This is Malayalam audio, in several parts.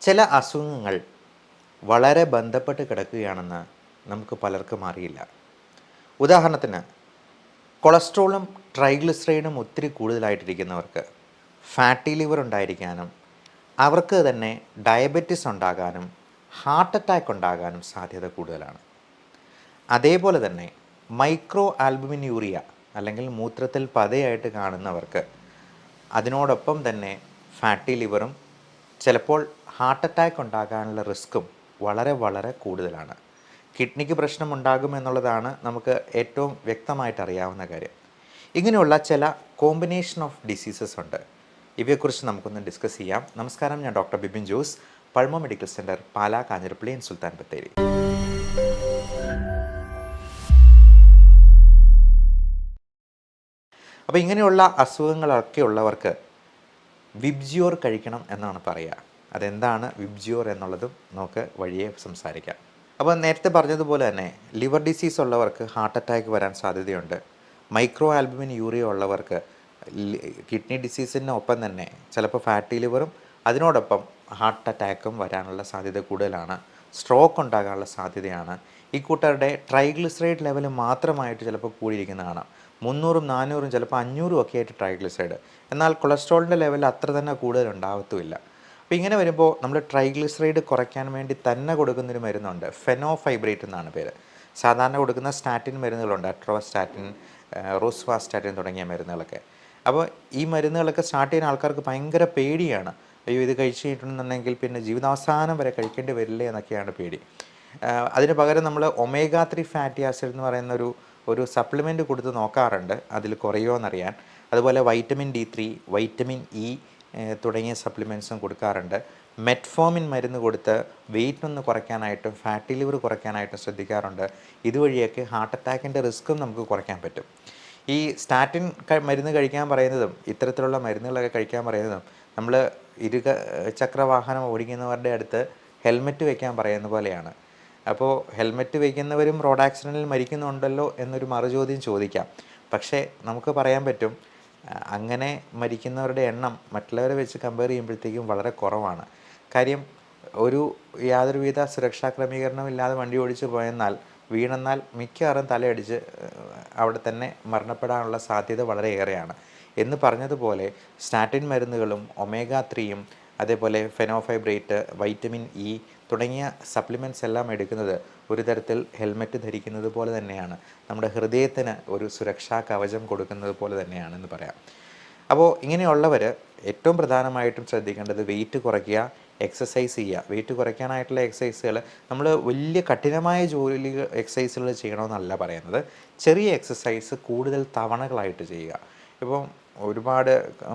ചില അസുഖങ്ങൾ വളരെ ബന്ധപ്പെട്ട് കിടക്കുകയാണെന്ന് നമുക്ക് പലർക്കും അറിയില്ല. ഉദാഹരണത്തിന് കൊളസ്ട്രോളും ട്രൈഗ്ലിസറൈഡും ഒത്തിരി കൂടുതലായിട്ടിരിക്കുന്നവർക്ക് ഫാറ്റി ലിവർ ഉണ്ടായിരിക്കാനും അവർക്ക് തന്നെ ഡയബറ്റിസ് ഉണ്ടാകാനും ഹാർട്ട് അറ്റാക്ക് ഉണ്ടാകാനും സാധ്യത കൂടുതലാണ്. അതേപോലെ തന്നെ മൈക്രോ ആൽബുമിൻ യൂറിയ അല്ലെങ്കിൽ മൂത്രത്തിൽ പതയായിട്ട് കാണുന്നവർക്ക് അതിനോടൊപ്പം തന്നെ ഫാറ്റി ലിവറും ചിലപ്പോൾ ഹാർട്ട് അറ്റാക്ക് ഉണ്ടാകാനുള്ള റിസ്ക്കും വളരെ വളരെ കൂടുതലാണ്. കിഡ്നിക്ക് പ്രശ്നമുണ്ടാകുമെന്നുള്ളതാണ് നമുക്ക് ഏറ്റവും വ്യക്തമായിട്ട് അറിയാവുന്ന കാര്യം. ഇങ്ങനെയുള്ള ചില കോമ്പിനേഷൻ ഓഫ് ഡിസീസസ് ഉണ്ട്. ഇവയെക്കുറിച്ച് നമുക്കൊന്ന് ഡിസ്കസ് ചെയ്യാം. നമസ്കാരം, ഞാൻ doctor Bipin Jose, pulmo medical centre, Pala, Kanjirappally, Sultan Bathery. അപ്പോൾ ഇങ്ങനെയുള്ള അസുഖങ്ങളൊക്കെ ഉള്ളവർക്ക് വിബ്ജിയോർ കഴിക്കണം എന്നാണ് പറയുക. അതെന്താണ് വിബ്ജിയോർ എന്നുള്ളതും നമുക്ക് വഴിയെ സംസാരിക്കാം. അപ്പോൾ നേരത്തെ പറഞ്ഞതുപോലെ തന്നെ ലിവർ ഡിസീസ് ഉള്ളവർക്ക് ഹാർട്ട് അറ്റാക്ക് വരാൻ സാധ്യതയുണ്ട്. മൈക്രോ ആൽബുമിൻ യൂറിയ ഉള്ളവർക്ക് കിഡ്നി ഡിസീസിനൊപ്പം തന്നെ ചിലപ്പോൾ ഫാറ്റി ലിവറും അതിനോടൊപ്പം ഹാർട്ട് അറ്റാക്കും വരാനുള്ള സാധ്യത കൂടുതലാണ്. സ്ട്രോക്ക് ഉണ്ടാകാനുള്ള സാധ്യതയാണ്. ഈ കൂട്ടരുടെ ട്രൈഗ്ലിസറൈഡ് ലെവൽ മാത്രമായിട്ട് ചിലപ്പോൾ കൂടിയിരിക്കുന്നതാണ്. 300, 400, ചിലപ്പോൾ 500 ഒക്കെ ആയിട്ട് ട്രൈഗ്ലിസറൈഡ്. എന്നാൽ കൊളസ്ട്രോളിൻ്റെ ലെവൽ അത്ര തന്നെ കൂടുതൽ ഉണ്ടാവത്തുമില്ല. അപ്പോൾ ഇങ്ങനെ വരുമ്പോൾ നമ്മൾ ട്രൈഗ്ലിസറൈഡ് കുറയ്ക്കാൻ വേണ്ടി തന്നെ കൊടുക്കുന്നൊരു മരുന്നുണ്ട്. ഫെനോഫൈബ്രേറ്റ് എന്നാണ് പേര്. സാധാരണ കൊടുക്കുന്ന സ്റ്റാറ്റിൻ മരുന്നുകളുണ്ട്, അട്രോസ്റ്റാറ്റിൻ, റോസ്വാസ്റ്റാറ്റിൻ തുടങ്ങിയ മരുന്നുകളൊക്കെ. അപ്പോൾ ഈ മരുന്നുകളൊക്കെ സ്റ്റാർട്ട് ചെയ്യുന്ന ആൾക്കാർക്ക് ഭയങ്കര പേടിയാണ്. അയ്യോ, ഇത് കഴിച്ചു കഴിഞ്ഞിട്ടുണ്ടെന്നുണ്ടെങ്കിൽ പിന്നെ ജീവിതാവസാനം വരെ കഴിക്കേണ്ടി വരില്ലേ എന്നൊക്കെയാണ് പേടി. അതിന് പകരം നമ്മൾ ഒമേഗ 3 ഫാറ്റി ആസിഡ് എന്ന് പറയുന്ന ഒരു സപ്ലിമെൻറ്റ് കൊടുത്ത് നോക്കാറുണ്ട്, അതിൽ കുറയുമോ എന്നറിയാൻ. അതുപോലെ വൈറ്റമിൻ D3, വൈറ്റമിൻ ഇ തുടങ്ങിയ സപ്ലിമെൻറ്റ്സും കൊടുക്കാറുണ്ട്. മെറ്റ്ഫോമിൻ മരുന്ന് കൊടുത്ത് വെയിറ്റ് ഒന്ന് കുറയ്ക്കാനായിട്ടും ഫാറ്റി ലിവർ കുറയ്ക്കാനായിട്ടും ശ്രദ്ധിക്കാറുണ്ട്. ഇതുവഴിയൊക്കെ ഹാർട്ട് അറ്റാക്കിൻ്റെ റിസ്ക്കും നമുക്ക് കുറയ്ക്കാൻ പറ്റും. ഈ സ്റ്റാറ്റിൻ മരുന്ന് കഴിക്കാൻ പറയുന്നതും ഇത്തരത്തിലുള്ള മരുന്നുകളൊക്കെ കഴിക്കാൻ പറയുന്നതും നമ്മൾ ഇരുചക്ര വാഹനം ഓടിക്കുന്നവരുടെ അടുത്ത് ഹെൽമെറ്റ് വയ്ക്കാൻ പറയുന്ന പോലെയാണ്. അപ്പോൾ ഹെൽമെറ്റ് വയ്ക്കുന്നവരും റോഡ് ആക്സിഡൻറ്റിൽ മരിക്കുന്നുണ്ടല്ലോ എന്നൊരു മറുചോദ്യം ചോദിക്കാം. പക്ഷേ നമുക്ക് പറയാൻ പറ്റും, അങ്ങനെ മരിക്കുന്നവരുടെ എണ്ണം മറ്റുള്ളവരെ വെച്ച് കമ്പയർ ചെയ്യുമ്പോഴത്തേക്കും വളരെ കുറവാണ്. കാര്യം യാതൊരുവിധ സുരക്ഷാ ക്രമീകരണവും ഇല്ലാതെ വണ്ടി ഓടിച്ച് പോയെന്നാൽ വീണെന്നാൽ മിക്കവാറും തലയടിച്ച് അവിടെ തന്നെ മരണപ്പെടാനുള്ള സാധ്യത വളരെ ഏറെയാണ്. എന്ന് പറഞ്ഞതുപോലെ സ്റ്റാറ്റിൻ മരുന്നുകളും ഒമേഗ 3യും അതേപോലെ ഫെനോഫൈബ്രേറ്റ്, വൈറ്റമിൻ ഇ തുടങ്ങിയ സപ്ലിമെൻറ്റ്സ് എല്ലാം എടുക്കുന്നത് ഒരു തരത്തിൽ ഹെൽമെറ്റ് ധരിക്കുന്നത് പോലെ തന്നെയാണ്. നമ്മുടെ ഹൃദയത്തിന് ഒരു സുരക്ഷാ കവചം കൊടുക്കുന്നത് പോലെ തന്നെയാണെന്ന് പറയാം. അപ്പോൾ ഇങ്ങനെയുള്ളവർ ഏറ്റവും പ്രധാനമായിട്ടും ശ്രദ്ധിക്കേണ്ടത് വെയിറ്റ് കുറയ്ക്കുക, എക്സസൈസ് ചെയ്യുക. വെയിറ്റ് കുറയ്ക്കാനായിട്ടുള്ള എക്സസൈസുകൾ നമ്മൾ വലിയ കഠിനമായ എക്സസൈസുകൾ ചെയ്യണമെന്നല്ല പറയുന്നത്. ചെറിയ എക്സസൈസ് കൂടുതൽ തവണകളായിട്ട് ചെയ്യുക. ഇപ്പം ഒരുപാട്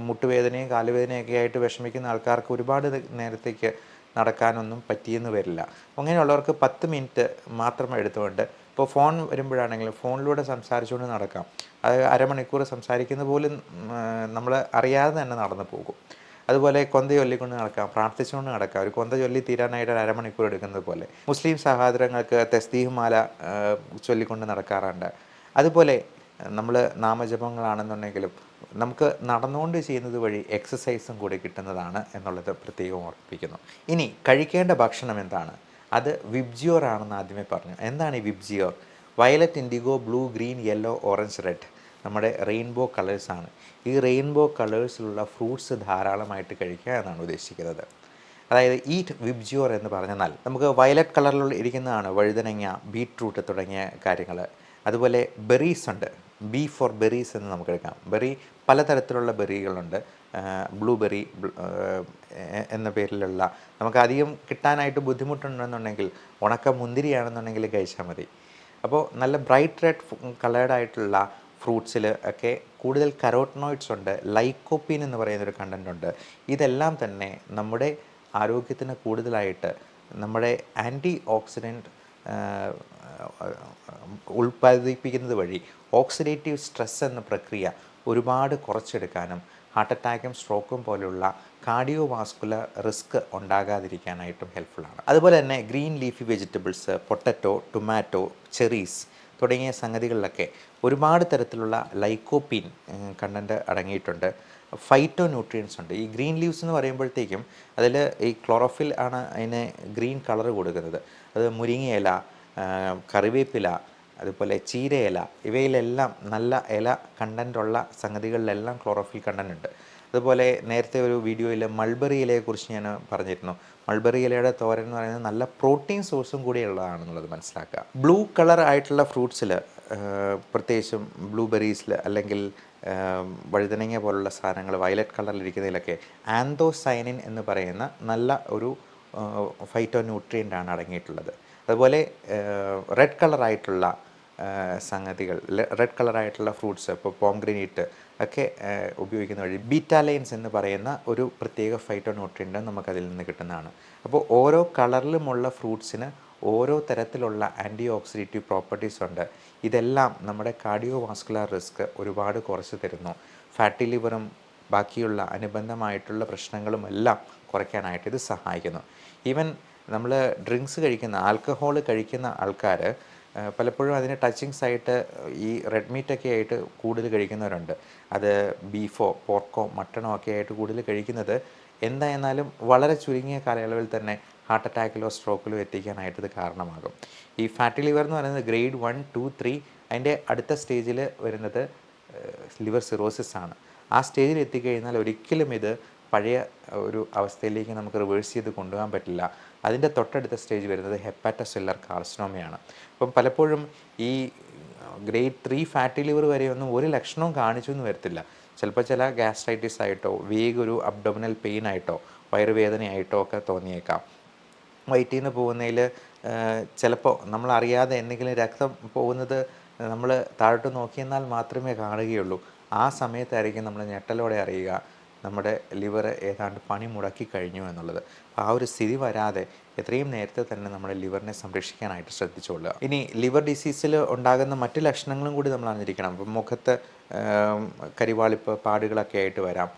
മുട്ടുവേദനയും കാലുവേദനയൊക്കെ ആയിട്ട് വിഷമിക്കുന്ന ആൾക്കാർക്ക് ഒരുപാട് നേരത്തേക്ക് നടക്കാനൊന്നും പറ്റിയെന്ന് വരില്ല. അങ്ങനെയുള്ളവർക്ക് 10 മിനിറ്റ് മാത്രം എടുത്തുകൊണ്ട്, ഇപ്പോൾ ഫോൺ വരുമ്പോഴാണെങ്കിലും ഫോണിലൂടെ സംസാരിച്ചുകൊണ്ട് നടക്കാം. അത് അരമണിക്കൂർ സംസാരിക്കുന്ന പോലും നമ്മൾ അറിയാതെ തന്നെ നടന്നു പോകും. അതുപോലെ കൊന്ത ചൊല്ലിക്കൊണ്ട് നടക്കാം, പ്രാർത്ഥിച്ചുകൊണ്ട് നടക്കാം. ഒരു കൊന്ത ചൊല്ലി തീരാനായിട്ട് ഒരു അരമണിക്കൂർ എടുക്കുന്നത് പോലെ മുസ്ലിം സഹോദരങ്ങൾക്ക് തസ്ബീഹ് മാല ചൊല്ലിക്കൊണ്ട് നടക്കാറുണ്ട്. അതുപോലെ നമ്മൾ നാമജപങ്ങളാണെന്നുണ്ടെങ്കിലും നമുക്ക് നടന്നുകൊണ്ട് ചെയ്യുന്നത് വഴി എക്സസൈസും കൂടി കിട്ടുന്നതാണ് എന്നുള്ളത് പ്രത്യേകം ഓർമ്മിപ്പിക്കുന്നു. ഇനി കഴിക്കേണ്ട ഭക്ഷണം എന്താണ്? അത് വിബ്ജിയോർ ആണെന്ന് ആദ്യമേ പറഞ്ഞു. എന്താണ് ഈ VIBGYOR? Violet, IndiGo, blue, green, yellow, orange, red, നമ്മുടെ റെയിൻബോ കളേഴ്സാണ്. ഈ റെയിൻബോ കളേഴ്സിലുള്ള ഫ്രൂട്ട്സ് ധാരാളമായിട്ട് കഴിക്കുക എന്നാണ് ഉദ്ദേശിക്കുന്നത്. അതായത് ഈറ്റ് വിബ്ജിയോർ എന്ന് പറഞ്ഞാൽ നമുക്ക് വയലറ്റ് കളറിലുള്ള ഇരിക്കുന്നതാണ് വഴുതനങ്ങ, ബീട്രൂട്ട് തുടങ്ങിയ കാര്യങ്ങൾ. അതുപോലെ ബെറീസ് ഉണ്ട്. ബി ഫോർ ബെറീസ് എന്ന് നമുക്ക് എടുക്കാം. ബെറി പലതരത്തിലുള്ള ബെറികളുണ്ട്. ബ്ലൂബെറി എന്ന പേരിലുള്ള, നമുക്ക് അധികം കിട്ടാനായിട്ട് ബുദ്ധിമുട്ടുണ്ടെന്നുണ്ടെങ്കിൽ ഉണക്ക മുന്തിരിയാണെന്നുണ്ടെങ്കിൽ കഴിച്ചാൽ മതി. അപ്പോൾ നല്ല ബ്രൈറ്റ് റെഡ് കളേർഡായിട്ടുള്ള ഫ്രൂട്ട്സിൽ ഒക്കെ കൂടുതൽ കരോട്ടനോയിഡ്സ് ഉണ്ട്, ലൈക്കോപ്പീൻ എന്ന് പറയുന്നൊരു കണ്ടൻ്റ് ഉണ്ട്. ഇതെല്ലാം തന്നെ നമ്മുടെ ആരോഗ്യത്തിന് കൂടുതലായിട്ട് നമ്മുടെ ആൻറ്റി ഓക്സിഡൻറ്റ് ഉൽപ്പാദിപ്പിക്കുന്നത് വഴി ഓക്സിഡേറ്റീവ് സ്ട്രെസ് എന്ന പ്രക്രിയ ഒരുപാട് കുറച്ചെടുക്കാനും ഹാർട്ട് അറ്റാക്കും സ്ട്രോക്കും പോലെയുള്ള കാർഡിയോ വാസ്കുലർ റിസ്ക് ഉണ്ടാകാതിരിക്കാനായിട്ടും ഹെൽപ്ഫുള്ളാണ്. അതുപോലെ തന്നെ green leafy vegetables, potato, tomato, cherries തുടങ്ങിയ സംഗതികളിലൊക്കെ ഒരുപാട് തരത്തിലുള്ള ലൈക്കോപ്പീൻ കണ്ടൻറ്റ് അടങ്ങിയിട്ടുണ്ട്. ഫൈറ്റോ ന്യൂട്രിയൻസ് ഉണ്ട്. ഈ ഗ്രീൻ ലീവ്സ് എന്ന് പറയുമ്പോഴത്തേക്കും അതിൽ ഈ ക്ലോറോഫിൽ ആണ് അതിന് ഗ്രീൻ കളർ കൊടുക്കുന്നത്. അത് മുരിങ്ങയില, കറിവേപ്പില, അതുപോലെ ചീരയില, ഇവയിലെല്ലാം നല്ല ഇല കണ്ടൻ്റുള്ള സംഗതികളിലെല്ലാം ക്ലോറോഫിൽ കണ്ടൻ്റ് ഉണ്ട്. അതുപോലെ നേരത്തെ ഒരു വീഡിയോയിൽ മൾബറി ഇലയെക്കുറിച്ച് ഞാൻ പറഞ്ഞിരുന്നു. മൾബറി ഇലയുടെ തോരൻ എന്ന് പറയുന്നത് നല്ല പ്രോട്ടീൻ സോഴ്സും കൂടി ഉള്ളതാണെന്നുള്ളത് മനസ്സിലാക്കുക. ബ്ലൂ കളർ ആയിട്ടുള്ള ഫ്രൂട്ട്സിൽ, പ്രത്യേകിച്ചും ബ്ലൂബെറീസിൽ അല്ലെങ്കിൽ വഴുതനങ്ങ പോലുള്ള സാധനങ്ങൾ വയലറ്റ് കളറിലിരിക്കുന്നതിലൊക്കെ ആന്തോസൈനിൻ എന്ന് പറയുന്ന നല്ല ഒരു ഫൈറ്റോ ന്യൂട്രിയൻ്റ് ആണ് അടങ്ങിയിട്ടുള്ളത്. അതുപോലെ റെഡ് കളറായിട്ടുള്ള സംഗതികൾ, റെഡ് കളറായിട്ടുള്ള ഫ്രൂട്ട്സ്, ഇപ്പോൾ പോംഗ്രീനേറ്റ് ഒക്കെ ഉപയോഗിക്കുന്ന വഴി ബീറ്റാലൈൻസ് എന്ന് പറയുന്ന ഒരു പ്രത്യേക ഫൈറ്റോ ന്യൂട്രിയൻ്റ് നമുക്കതിൽ നിന്ന് കിട്ടുന്നതാണ്. അപ്പോൾ ഓരോ കളറിലുമുള്ള ഫ്രൂട്ട്സിന് ഓരോ തരത്തിലുള്ള ആൻറ്റി ഓക്സിഡേറ്റീവ് പ്രോപ്പർട്ടീസ് ഉണ്ട്. ഇതെല്ലാം നമ്മുടെ കാർഡിയോ വാസ്കുലർ റിസ്ക് ഒരുപാട് കുറച്ച് തരുന്നു. ഫാറ്റി ലിവറും ബാക്കിയുള്ള അനുബന്ധമായിട്ടുള്ള പ്രശ്നങ്ങളുമെല്ലാം കുറയ്ക്കാനായിട്ട് ഇത് സഹായിക്കുന്നു. ഈവൻ നമ്മൾ ഡ്രിങ്ക്സ് കഴിക്കുന്ന, ആൽക്കഹോൾ കഴിക്കുന്ന ആൾക്കാർ പലപ്പോഴും അതിന് ടച്ചിങ്സ് ആയിട്ട് ഈ റെഡ് മീറ്റൊക്കെ ആയിട്ട് കൂടുതൽ കഴിക്കുന്നവരുണ്ട്. അത് ബീഫോ പോർക്കോ മട്ടണോ ഒക്കെ ആയിട്ട് കൂടുതൽ കഴിക്കുന്നത് എന്തായിരുന്നാലും വളരെ ചുരുങ്ങിയ കാലയളവിൽ തന്നെ ഹാർട്ട് അറ്റാക്കിലോ സ്ട്രോക്കിലോ എത്തിക്കാനായിട്ട് ഇത് കാരണമാകും. ഈ ഫാറ്റി ലിവർ എന്ന് പറയുന്നത് ഗ്രേഡ് 1, 2, 3 അതിൻ്റെ അടുത്ത സ്റ്റേജിൽ വരുന്നത് ലിവർ സിറോസിസ് ആണ്. ആ സ്റ്റേജിൽ എത്തിക്കഴിഞ്ഞാൽ ഒരിക്കലും ഇത് പഴയ ഒരു അവസ്ഥയിലേക്ക് നമുക്ക് റിവേഴ്സ് ചെയ്ത് കൊണ്ടുപോകാൻ പറ്റില്ല. അതിൻ്റെ തൊട്ടടുത്ത സ്റ്റേജ് വരുന്നത് ഹെപ്പാറ്റോസെല്ലുലാർ കാർസിനോമയാണ്. അപ്പം പലപ്പോഴും ഈ ഗ്രേഡ് 3 ഫാറ്റി ലിവർ വരെയൊന്നും ഒരു ലക്ഷണവും കാണിച്ചു എന്ന് വരത്തില്ല. ചിലപ്പോൾ ചില ഗ്യാസ്ട്രൈറ്റിസ് ആയിട്ടോ വേഗം ഒരു അബ്ഡോമിനൽ പെയിൻ ആയിട്ടോ വയറുവേദനയായിട്ടോ ഒക്കെ തോന്നിയേക്കാം. വയറ്റിൽ നിന്ന് പോകുന്നതിൽ ചിലപ്പോൾ നമ്മളറിയാതെ എന്തെങ്കിലും രക്തം പോകുന്നത് നമ്മൾ താഴോട്ട് നോക്കിയെന്നാൽ മാത്രമേ കാണുകയുള്ളൂ. ആ സമയത്തായിരിക്കും നമ്മൾ ഞെട്ടലോടെ അറിയുക നമ്മുടെ ലിവർ ഏതാണ്ട് പണി മുടക്കി കഴിഞ്ഞു എന്നുള്ളത്. ആ ഒരു സ്ഥിതി വരാതെ എത്രയും നേരത്തെ തന്നെ നമ്മുടെ ലിവറിനെ സംരക്ഷിക്കാനായിട്ട് ശ്രദ്ധിച്ചുകൊള്ളുക. ഇനി ലിവർ ഡിസീസിൽ ഉണ്ടാകുന്ന മറ്റ് ലക്ഷണങ്ങളും കൂടി നമ്മൾ അറിഞ്ഞിരിക്കണം. അപ്പം മുഖത്ത് കരിവാളിപ്പ് പാടുകളൊക്കെ ആയിട്ട് വരാം.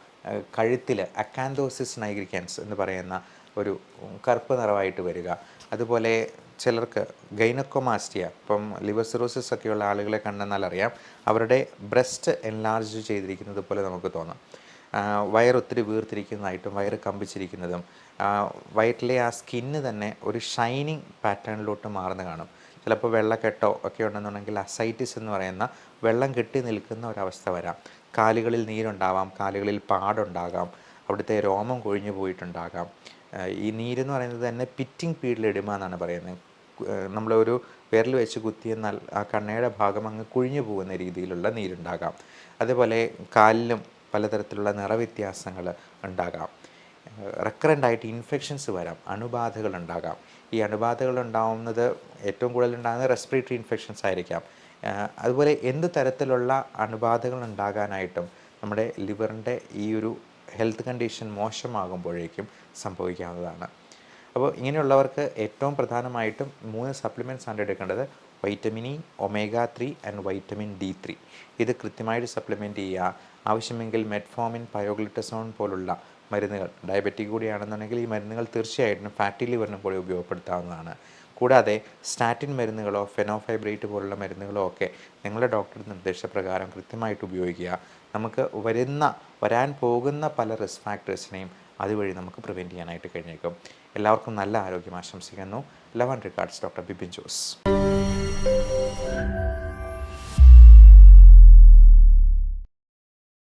കഴുത്തിൽ അക്കാന്തോസിസ് നൈഗ്രിക്കൻസ് എന്ന് പറയുന്ന ഒരു കറുപ്പ് നിറമായിട്ട് വരിക. അതുപോലെ ചിലർക്ക് ഗൈനക്കോമാസ്റ്റിയ, ഇപ്പം ലിവർ സിറോസിസ് ഒക്കെയുള്ള ആളുകളെ കണ്ടെന്നാൽ അറിയാം അവരുടെ ബ്രസ്റ്റ് എൻലാർജ് ചെയ്തിരിക്കുന്നത് പോലെ നമുക്ക് തോന്നാം. വയറൊത്തിരി വീർത്തിരിക്കുന്നതായിട്ടും വയറ് കമ്പിച്ചിരിക്കുന്നതും വയറ്റിലെ ആ സ്കിന്ന് തന്നെ ഒരു ഷൈനിങ് പാറ്റേണിലോട്ട് മാറുന്ന കാണും. ചിലപ്പോൾ വെള്ളക്കെട്ടോ ഒക്കെ ഉണ്ടെന്നുണ്ടെങ്കിൽ അസൈറ്റിസ് എന്ന് പറയുന്ന വെള്ളം കെട്ടി നിൽക്കുന്ന ഒരവസ്ഥ വരാം. കാലുകളിൽ നീരുണ്ടാവാം, കാലുകളിൽ പാടുണ്ടാകാം, അവിടുത്തെ രോമം കൊഴിഞ്ഞു പോയിട്ടുണ്ടാകാം. ഈ നീരെന്ന് പറയുന്നത് തന്നെ പിറ്റിംഗ് പീഡിൽ എഡിമ എന്നാണ് പറയുന്നത്. നമ്മളൊരു വിരൽ വെച്ച് കുത്തിയെന്നാൽ ആ കണ്ണയുടെ ഭാഗം അങ്ങ് കുഴിഞ്ഞു പോകുന്ന രീതിയിലുള്ള നീരുണ്ടാകാം. അതേപോലെ കാലിലും പലതരത്തിലുള്ള നിറവ്യത്യാസങ്ങൾ ഉണ്ടാകാം. റെക്കറൻ്റായിട്ട് ഇൻഫെക്ഷൻസ് വരാം, അണുബാധകൾ ഉണ്ടാകാം. ഈ അണുബാധകൾ ഉണ്ടാവുന്നത് ഏറ്റവും കൂടുതൽ ഉണ്ടാകുന്നത് റെസ്പിറേറ്ററി ഇൻഫെക്ഷൻസ് ആയിരിക്കാം. അതുപോലെ എന്ത് തരത്തിലുള്ള അണുബാധകൾ ഉണ്ടാകാനായിട്ടും നമ്മുടെ ലിവറിൻ്റെ ഈ ഒരു ഹെൽത്ത് കണ്ടീഷൻ മോശമാകുമ്പോഴേക്കും സംഭവിക്കാവുന്നതാണ്. അപ്പോൾ ഇങ്ങനെയുള്ളവർക്ക് ഏറ്റവും പ്രധാനമായിട്ടും 3 സപ്ലിമെൻറ്റ്സ് ആണ് എടുക്കേണ്ടത്. Vitamin E, omega 3 and vitamin D3. ഇത് കൃത്യമായിട്ട് സപ്ലിമെൻറ്റ് ചെയ്യുക. ആവശ്യമെങ്കിൽ മെറ്റ്ഫോമിൻ, പയോഗ്ലിറ്റസോൺ പോലുള്ള മരുന്നുകൾ, ഡയബറ്റിക് കൂടിയാണെന്നുണ്ടെങ്കിൽ ഈ മരുന്നുകൾ തീർച്ചയായിട്ടും ഫാറ്റി ലിവറിനും കൂടി ഉപയോഗപ്പെടുത്താവുന്നതാണ്. കൂടാതെ സ്റ്റാറ്റിൻ മരുന്നുകളോ ഫെനോഫൈബ്രേറ്റ് പോലുള്ള മരുന്നുകളോ ഒക്കെ നിങ്ങളുടെ ഡോക്ടറുടെ നിർദ്ദേശപ്രകാരം കൃത്യമായിട്ട് ഉപയോഗിക്കുക. നമുക്ക് വരാൻ പോകുന്ന പല റിസ്ക് ഫാക്ടേഴ്സിനെയും അതുവഴി നമുക്ക് പ്രിവെൻറ്റ് ചെയ്യാനായിട്ട് കഴിഞ്ഞേക്കും. എല്ലാവർക്കും നല്ല ആരോഗ്യം ആശംസിക്കുന്നു. Love and regards, doctor Bipin Jose.